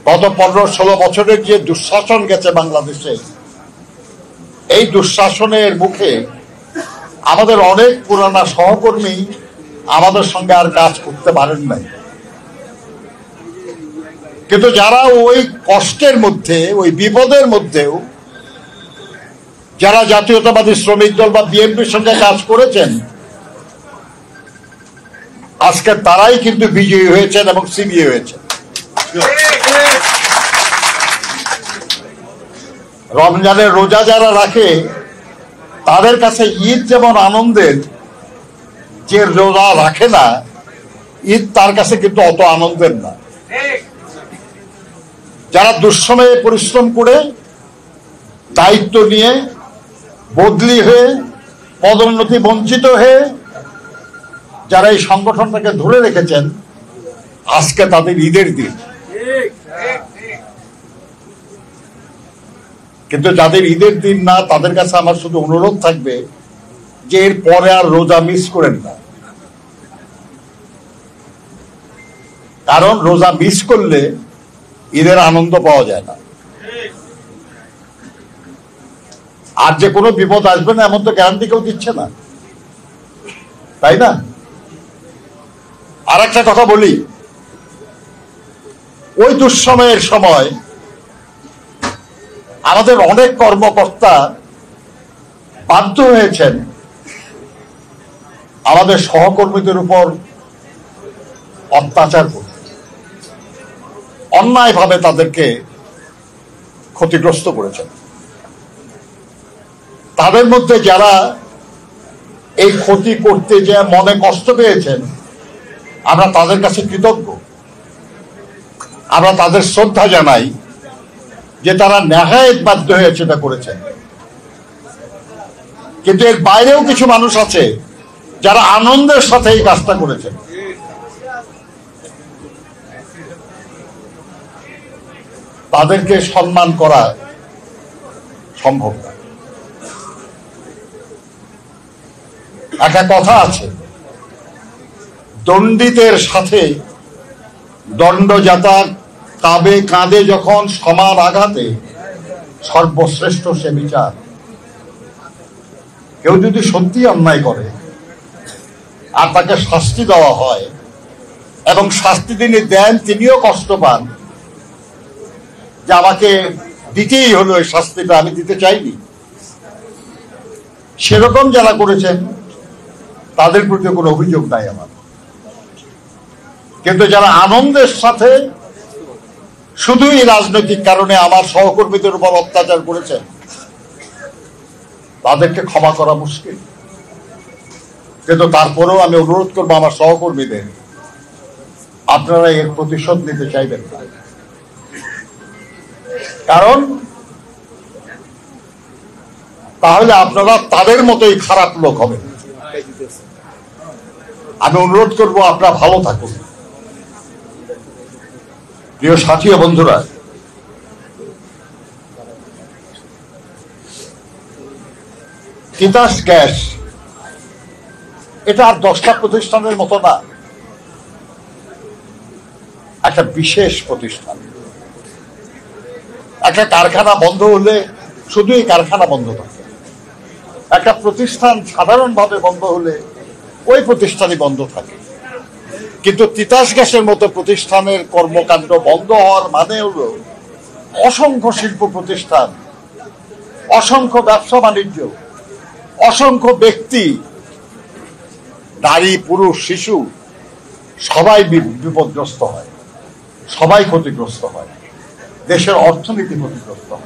গত 15-16 বছরের যে দুঃশাসন গেছে বাংলাদেশে, এই দুঃশাসনের মুখে আমাদের অনেক পুরানা সহকর্মী আমাদের সঙ্গে আর কাজ করতে পারেন নাই। কিন্তু যারা ওই কষ্টের মধ্যে, ওই বিপদের মধ্যেও যারা জাতীয়তাবাদী শ্রমিক দল বা বিএনপির সঙ্গে কাজ করেছেন, আজকে তারাই কিন্তু বিজয়ী হয়েছেন এবং সিবিএ হয়েছেন। রমজানের রোজা যারা রাখে তাদের কাছে ঈদ যেমন আনন্দের, যে রোজা রাখে না ঈদ তার কাছে কিন্তু অত আনন্দের না। যারা দুঃসময়ে পরিশ্রম করে দায়িত্ব নিয়ে বদলি হয়ে পদোন্নতি বঞ্চিত হয়ে যারা এই সংগঠনটাকে ধরে রেখেছেন, আজকে তাদের ঈদের দিন। কিন্তু যাদের ঈদের দিন না, তাদের কাছে আমার শুধু অনুরোধ থাকবে যে এর পরে আর রোজা মিস করেন না। কারণ রোজা মিস করলে ঈদের আনন্দ পাওয়া যায় না। আর যে কোনো বিপদ আসবে না এমন তো গ্যারান্টি কেউ দিচ্ছে না, তাই না? আর একটা কথা বলি, ওই দুঃসময়ের সময় আমাদের অনেক কর্মকর্তা বাধ্য হয়েছেন আমাদের সহকর্মীদের উপর অত্যাচার করতে, অন্যায়ভাবে তাদেরকে ক্ষতিগ্রস্ত করেছেন। তাদের মধ্যে যারা এই ক্ষতি করতে যে মনে কষ্ট পেয়েছেন, আমরা তাদের কাছে কৃতজ্ঞ। আমরা তাদের শ্রদ্ধা জানাই যে তারা নেহায়েত বাধ্য হয়ে সেটা করেছেন। কিন্তু এর বাইরেও কিছু মানুষ আছে যারা আনন্দের সাথে এই কাজটা করেছেন। তাদেরকে সম্মান করা সম্ভব না। একটা কথা আছে, দণ্ডিতের সাথে দণ্ডজাতা কাঁধে যখন সমান আঘাতে সর্বশ্রেষ্ঠ সে বিচার। কেউ যদি সত্যি অন্যায় করে আর তাকে শাস্তি দেওয়া হয় এবং শাস্তি তিনি দেন, তিনিও কষ্ট পান যে আমাকে দিতেই হলো এই শাস্তিটা, আমি দিতে চাইনি, সেরকম যারা করেছেন তাদের প্রতি কোনো অভিযোগ নাই আমার। কিন্তু যারা আনন্দের সাথে শুধুই রাজনৈতিক কারণে আমার সহকর্মীদের উপর অত্যাচার করেছেন, তাদেরকে ক্ষমা করা মুশকিল। কিন্তু তারপরেও আমি অনুরোধ করবো আমার সহকর্মীদের, আপনারা এর প্রতিশোধ নিতে চাইবেন না। কারণ তাহলে আপনারা তাদের মতোই খারাপ লোক হবেন। আমি অনুরোধ করবো আপনারা ভালো থাকুন। প্রিয় সাথী ও বন্ধুরা, তিতাস গ্যাস এটা আর 10টা প্রতিষ্ঠানের মতো না, একটা বিশেষ প্রতিষ্ঠান। একটা কারখানা বন্ধ হলে শুধু এই কারখানা বন্ধ থাকে, একটা প্রতিষ্ঠান সাধারণভাবে বন্ধ হলে ওই প্রতিষ্ঠানই বন্ধ থাকে। কিন্তু তিতাস গ্যাসের মতো প্রতিষ্ঠানের কর্মকাণ্ড বন্ধ হওয়ার মানে হলো অসংখ্য শিল্প প্রতিষ্ঠান, অসংখ্য ব্যবসা বাণিজ্য, অসংখ্য ব্যক্তি, নারী পুরুষ শিশু সবাই বিপদগ্রস্ত হয়, সবাই ক্ষতিগ্রস্ত হয়, দেশের অর্থনীতি ক্ষতিগ্রস্ত হয়।